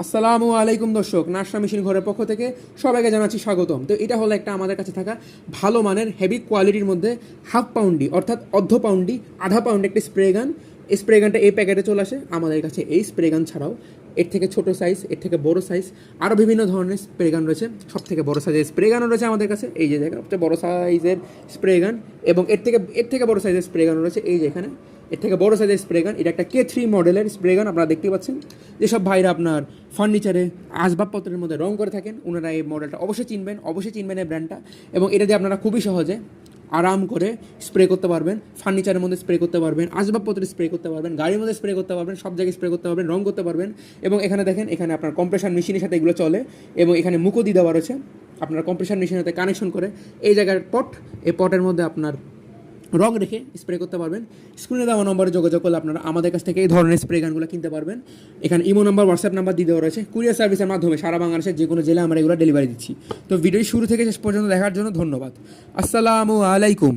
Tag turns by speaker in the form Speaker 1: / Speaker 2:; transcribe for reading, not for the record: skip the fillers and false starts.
Speaker 1: আসসালামু আলাইকুম দর্শক, নাশরা মেশিন ঘরের পক্ষ থেকে সবাইকে জানাচ্ছি স্বাগতম। তো এটা হলো একটা আমাদের কাছে থাকা ভালো মানের হেভি কোয়ালিটির মধ্যে হাফ পাউন্ডি অর্থাৎ অর্ধ পাউন্ডি আধা পাউন্ড একটি স্প্রে গান। এই স্প্রে গানটা এই প্যাকেটে চলে আসে। আমাদের কাছে এই স্প্রে গান ছাড়াও এর থেকে ছোট সাইজ, এর থেকে বড় সাইজ, আরও বিভিন্ন ধরনের স্প্রে গান রয়েছে। সব থেকে বড় সাইজের স্প্রে গানও রয়েছে আমাদের কাছে, এই যে দেখেন সবচেয়ে বড় সাইজের স্প্রে গান। এবং এর থেকে বড় সাইজের স্প্রে গান রয়েছে এই যে এখানে, এর থেকে বড় সাইজের স্প্রে গান। এটা একটা K3 মডেলের স্প্রে গান, আপনারা দেখতে পাচ্ছেন। যেসব ভাইরা আপনার ফার্নিচারে আসবাবপত্রের মধ্যে রং করে থাকেন, ওনারা এই মডেলটা অবশ্যই চিনবেন এই ব্র্যান্ডটা। এবং এটা দিয়ে আপনারা খুবই সহজে আরাম করে স্প্রে করতে পারবেন, ফার্নিচারের মধ্যে স্প্রে করতে পারবেন, আসবাবপত্রে স্প্রে করতে পারবেন, গাড়ির মধ্যে স্প্রে করতে পারবেন, সব জায়গায় স্প্রে করতে পারবেন, রং করতে পারবেন। এবং এখানে দেখেন, এখানে আপনার কম্প্রেসার মেশিনের সাথে এগুলো চলে এবং এখানে মুখও দিয়ে দেওয়া রয়েছে। আপনার কম্প্রেসার মেশিনের সাথে কানেকশন করে এই জায়গার পট, এই পটের মধ্যে আপনার রং রেখে স্প্রে করতে পারবেন। স্ক্রিনে দেওয়া নম্বরে যোগাযোগ করলে আপনারা আমাদের কাছ থেকে এই ধরনের স্প্রে গানগুলো কিনতে পারবেন। এখানে ইমো নাম্বার, হোয়াটসঅ্যাপ নাম্বার দিয়ে দেওয়া রয়েছে। কুরিয়ার সার্ভিসের মাধ্যমে সারা বাংলাদেশের যে কোনো জেলায় আমরা এগুলো ডেলিভারি দিচ্ছি। তো ভিডিও শুরু থেকে শেষ পর্যন্ত দেখার জন্য ধন্যবাদ। আসসালামু আলাইকুম।